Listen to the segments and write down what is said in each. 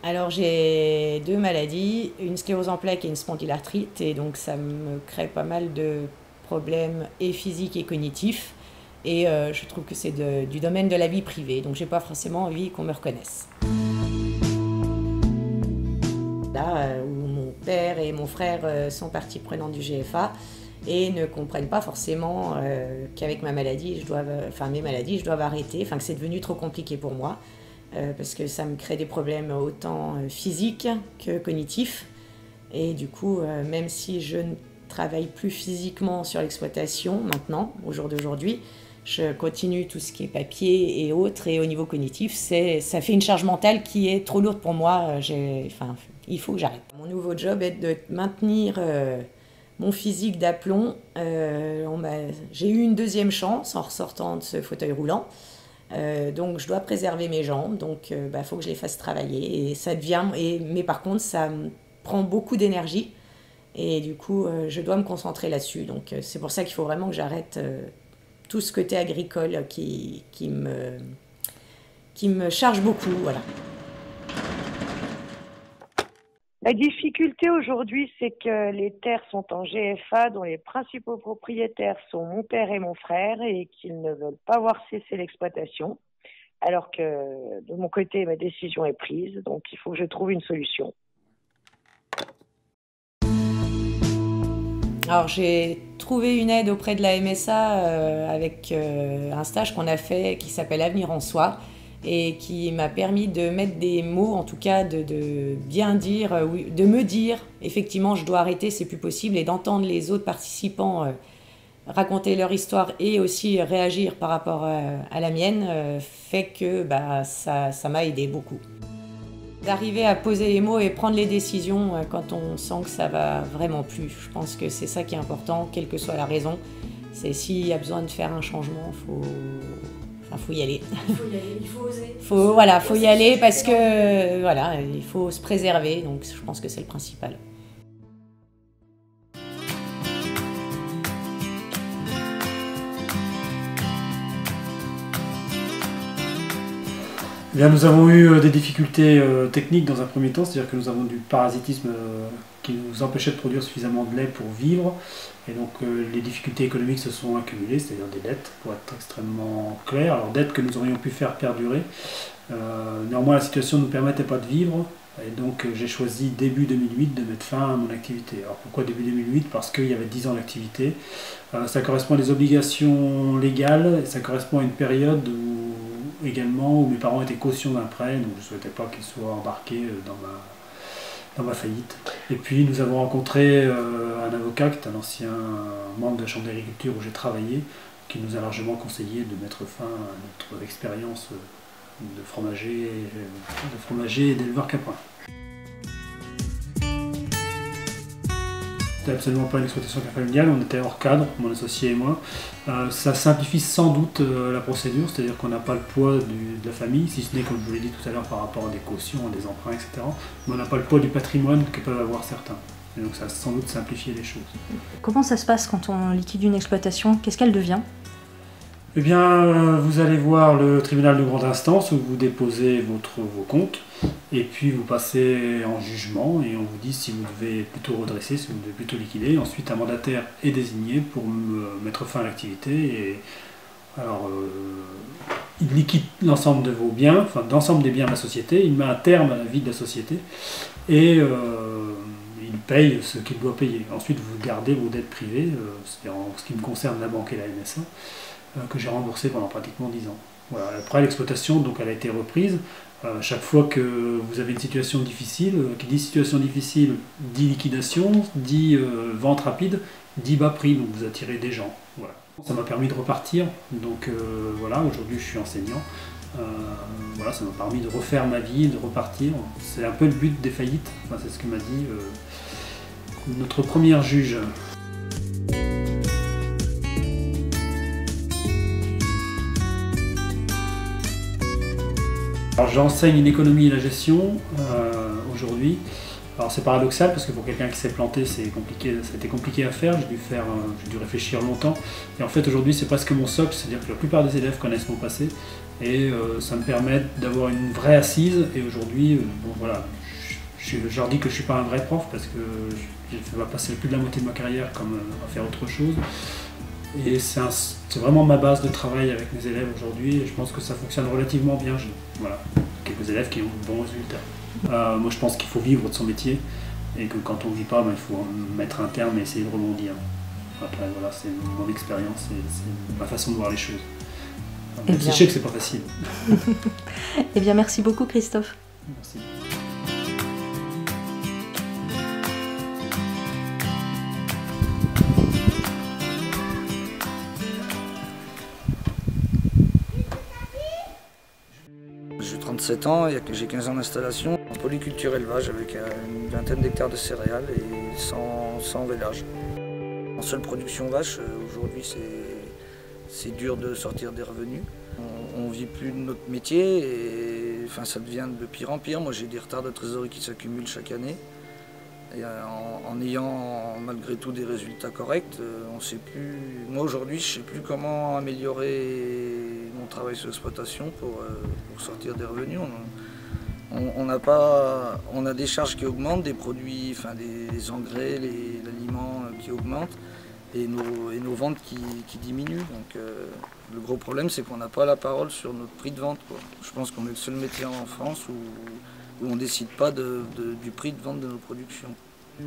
Alors j'ai deux maladies, une sclérose en plaques et une spondylarthrite, et donc ça me crée pas mal de problèmes et physiques et cognitifs. Et je trouve que c'est du domaine de la vie privée, donc j'ai pas forcément envie qu'on me reconnaisse. Là où mon père et mon frère sont partie prenante du GFA et ne comprennent pas forcément qu'avec ma maladie, mes maladies, je dois arrêter, enfin que c'est devenu trop compliqué pour moi. Parce que ça me crée des problèmes autant physiques que cognitifs. Et du coup, même si je ne travaille plus physiquement sur l'exploitation maintenant, au jour d'aujourd'hui, je continue tout ce qui est papier et autres. Et au niveau cognitif, ça fait une charge mentale qui est trop lourde pour moi. Il faut que j'arrête. Mon nouveau job est de maintenir mon physique d'aplomb. J'ai eu une deuxième chance en ressortant de ce fauteuil roulant. Donc je dois préserver mes jambes, donc faut que je les fasse travailler et ça devient, mais par contre ça me prend beaucoup d'énergie et du coup je dois me concentrer là-dessus, donc c'est pour ça qu'il faut vraiment que j'arrête tout ce côté agricole qui me charge beaucoup, voilà. La difficulté aujourd'hui, c'est que les terres sont en GFA, dont les principaux propriétaires sont mon père et mon frère, et qu'ils ne veulent pas voir cesser l'exploitation, alors que de mon côté, ma décision est prise, donc il faut que je trouve une solution. Alors j'ai trouvé une aide auprès de la MSA avec un stage qu'on a fait qui s'appelle Avenir en Soi, et qui m'a permis de mettre des mots, en tout cas de bien dire, de me dire effectivement je dois arrêter, c'est plus possible, et d'entendre les autres participants raconter leur histoire et aussi réagir par rapport à la mienne fait que ça m'a aidé beaucoup. D'arriver à poser les mots et prendre les décisions quand on sent que ça va vraiment plus. Je pense que c'est ça qui est important, quelle que soit la raison. C'est s'il y a besoin de faire un changement, faut y aller. Il faut y aller, il faut oser. Faut y aller parce que il faut se préserver, donc je pense que c'est le principal. Eh bien, nous avons eu des difficultés techniques dans un premier temps, c'est-à-dire que nous avons du parasitisme qui nous empêchait de produire suffisamment de lait pour vivre. Et donc les difficultés économiques se sont accumulées, c'est-à-dire des dettes, pour être extrêmement clair. Alors dettes que nous aurions pu faire perdurer. Néanmoins, la situation ne nous permettait pas de vivre. Et donc j'ai choisi début 2008 de mettre fin à mon activité. Alors pourquoi début 2008? Parce qu'il y avait 10 ans d'activité. Ça correspond à des obligations légales, et ça correspond à une période où mes parents étaient caution d'un prêt, donc je ne souhaitais pas qu'ils soient embarqués dans ma faillite. Et puis nous avons rencontré un avocat qui est un ancien membre de la Chambre d'agriculture où j'ai travaillé, qui nous a largement conseillé de mettre fin à notre expérience de fromager et d'éleveur caprin. C'était absolument pas une exploitation familiale, on était hors cadre, mon associé et moi. Ça simplifie sans doute la procédure, c'est-à-dire qu'on n'a pas le poids de la famille, si ce n'est, comme je vous l'ai dit tout à l'heure, par rapport à des cautions, à des emprunts, etc. Mais on n'a pas le poids du patrimoine que peuvent avoir certains. Et donc ça a sans doute simplifié les choses. Comment ça se passe quand on liquide une exploitation? Qu'est-ce qu'elle devient? Eh bien, vous allez voir le tribunal de grande instance où vous déposez vos comptes et puis vous passez en jugement et on vous dit si vous devez plutôt redresser, si vous devez plutôt liquider. Ensuite, un mandataire est désigné pour mettre fin à l'activité et alors il liquide l'ensemble de vos biens, enfin l'ensemble des biens de la société, il met un terme à la vie de la société et il paye ce qu'il doit payer. Ensuite, vous gardez vos dettes privées, c'est en ce qui me concerne la banque et la MSA. Que j'ai remboursé pendant pratiquement 10 ans. Voilà. Après l'exploitation, donc elle a été reprise. Chaque fois que vous avez une situation difficile, qui dit situation difficile, dit liquidation, dit vente rapide, dit bas prix, donc vous attirez des gens. Voilà. Ça m'a permis de repartir, donc voilà, aujourd'hui je suis enseignant. Voilà, ça m'a permis de refaire ma vie, de repartir. C'est un peu le but des faillites, enfin, c'est ce que m'a dit notre première juge. Alors j'enseigne l'économie et la gestion aujourd'hui Alors c'est paradoxal parce que pour quelqu'un qui s'est planté, c'est compliqué, c'était compliqué à faire, j'ai dû réfléchir longtemps. Et en fait aujourd'hui c'est presque mon socle, c'est-à-dire que la plupart des élèves connaissent mon passé et ça me permet d'avoir une vraie assise. Et aujourd'hui, bon voilà, je leur dis que je ne suis pas un vrai prof parce que je vais passer plus de la moitié de ma carrière comme à faire autre chose. Et c'est vraiment ma base de travail avec mes élèves aujourd'hui et je pense que ça fonctionne relativement bien. Voilà, quelques élèves qui ont de bons résultats. Moi je pense qu'il faut vivre de son métier et que quand on ne vit pas, il faut mettre un terme et essayer de rebondir. Après voilà, c'est mon expérience et c'est ma façon de voir les choses. Je sais que c'est pas facile. Eh bien merci beaucoup Christophe. Merci. J'ai 37 ans, j'ai 15 ans d'installation en polyculture élevage avec une vingtaine d'hectares de céréales et 100 vélages. En seule production vache, aujourd'hui c'est dur de sortir des revenus. On ne vit plus de notre métier et enfin, ça devient de pire en pire. Moi j'ai des retards de trésorerie qui s'accumulent chaque année. Et en ayant malgré tout des résultats corrects, on sait plus. Moi aujourd'hui je ne sais plus comment améliorer mon travail sur l'exploitation pour sortir des revenus. On a des charges qui augmentent, des produits, enfin des engrais, l'aliment qui augmente et nos ventes qui diminuent. Donc le gros problème c'est qu'on n'a pas la parole sur notre prix de vente, quoi. Je pense qu'on est le seul métier en France où on ne décide pas du prix de vente de nos productions. On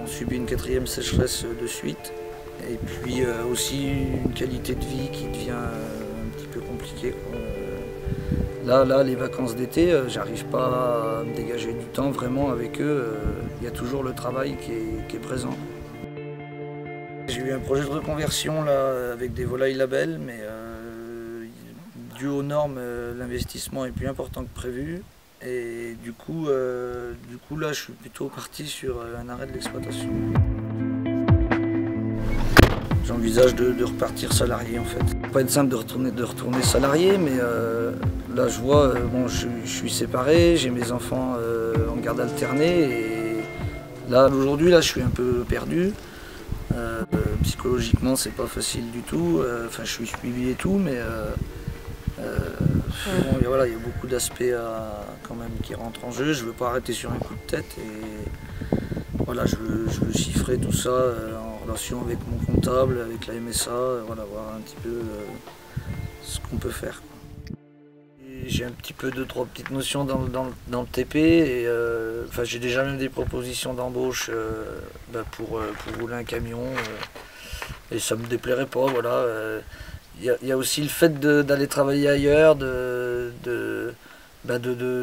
subit une 4e sécheresse de suite et puis aussi une qualité de vie qui devient un petit peu compliquée, quoi. Là, les vacances d'été, j'arrive pas à me dégager du temps vraiment avec eux. Il y a toujours le travail qui est présent. J'ai eu un projet de reconversion là, avec des volailles labels, mais dû aux normes, l'investissement est plus important que prévu. Et du coup là, je suis plutôt parti sur un arrêt de l'exploitation. J'envisage de repartir salarié en fait. Ça va pas être simple de retourner salarié, mais là je vois, bon, je suis séparé, j'ai mes enfants en garde alternée et là aujourd'hui je suis un peu perdu. Psychologiquement c'est pas facile du tout, enfin je suis suivi et tout, mais bon, voilà, il y a beaucoup d'aspects quand même qui rentrent en jeu. Je veux pas arrêter sur un coup de tête et voilà, je veux chiffrer tout ça en relation avec mon comptable, avec la MSA, voilà, voir un petit peu ce qu'on peut faire. J'ai un petit peu 2-3 petites notions dans le TP et enfin, j'ai déjà même des propositions d'embauche pour rouler un camion et ça me déplairait pas, voilà. Il y a aussi le fait d'aller travailler ailleurs, de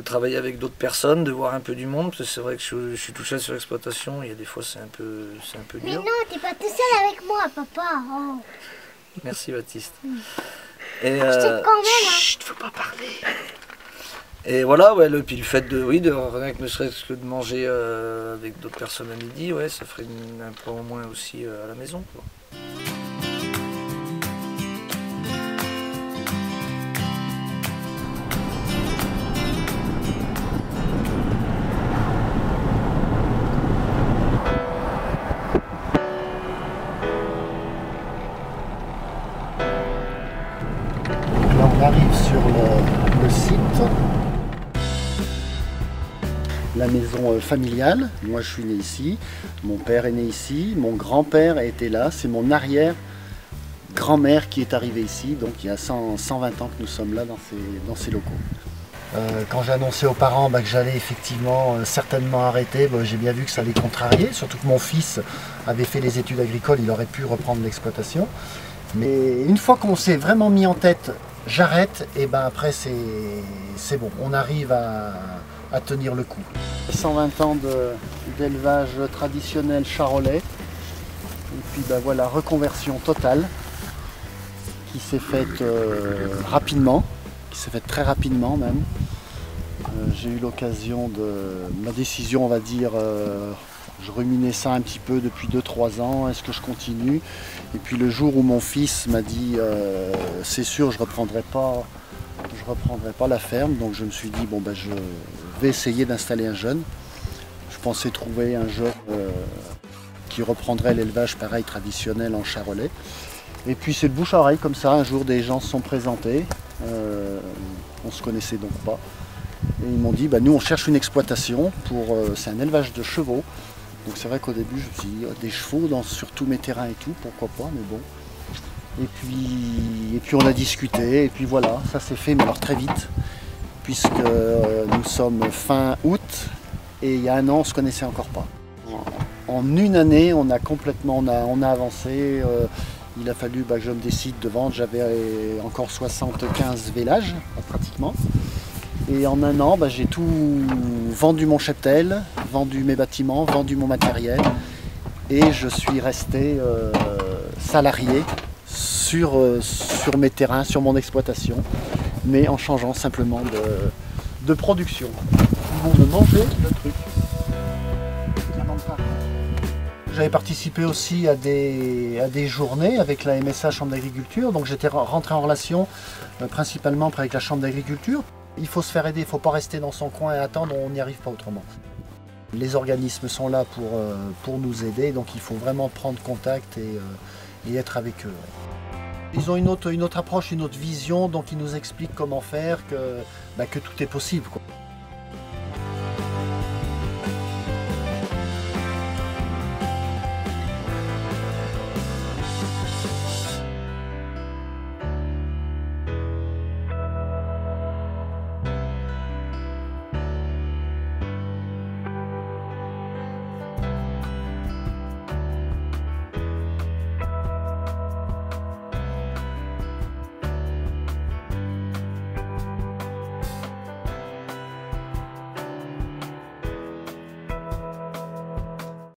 travailler avec d'autres personnes, de voir un peu du monde, parce que c'est vrai que je suis tout seul sur l'exploitation, il y a des fois c'est un peu dur. Mais non, t'es pas tout seul avec moi, papa. Oh. Merci Baptiste. Et, je t'aime quand même. Hein. Chut, faut pas parler. Et voilà, ouais, puis le fait de rien que ne serait-ce que de manger avec d'autres personnes à midi, ouais, ça ferait un point au moins aussi à la maison, quoi. On arrive sur le site, la maison familiale. Moi je suis né ici, mon père est né ici, mon grand-père était là, c'est mon arrière-grand-mère qui est arrivée ici, donc il y a 120 ans que nous sommes là dans ces locaux. Quand j'ai annoncé aux parents que j'allais effectivement certainement arrêter, j'ai bien vu que ça les contrariait, surtout que mon fils avait fait les études agricoles, il aurait pu reprendre l'exploitation. Mais une fois qu'on s'est vraiment mis en tête, j'arrête, et après c'est bon, on arrive à tenir le coup. 120 ans d'élevage traditionnel charolais, et puis voilà, reconversion totale qui s'est faite rapidement, qui s'est faite très rapidement même. J'ai eu l'occasion ma décision, on va dire, je ruminais ça un petit peu depuis 2-3 ans, est-ce que je continue? Et puis le jour où mon fils m'a dit c'est sûr je reprendrai pas reprendrai pas la ferme, donc je me suis dit, bon, ben, je vais essayer d'installer un jeune. Je pensais trouver un jeune qui reprendrait l'élevage pareil traditionnel en charolais. Et puis c'est de bouche à oreille comme ça, un jour des gens se sont présentés, on se connaissait donc pas. Et ils m'ont dit, bah, nous on cherche une exploitation, c'est un élevage de chevaux. Donc c'est vrai qu'au début je me suis dit, des chevaux sur tous mes terrains et tout, pourquoi pas, mais bon. Et puis on a discuté, et puis voilà, ça s'est fait, mais alors très vite, puisque nous sommes fin août, et il y a un an on ne se connaissait encore pas. En une année on a avancé, il a fallu que je me décide de vendre, j'avais encore 75 vélages pratiquement. Et en un an, j'ai tout vendu mon cheptel, vendu mes bâtiments, vendu mon matériel. Et je suis resté salarié sur mes terrains, sur mon exploitation, mais en changeant simplement de production. Ils vont me manger le truc. J'avais participé aussi à des journées avec la MSA Chambre d'Agriculture, donc j'étais rentré en relation principalement avec la Chambre d'Agriculture. Il faut se faire aider, il ne faut pas rester dans son coin et attendre, on n'y arrive pas autrement. Les organismes sont là pour nous aider, donc il faut vraiment prendre contact et être avec eux. Ils ont une autre approche, une autre vision, donc ils nous expliquent comment faire, que tout est possible, quoi.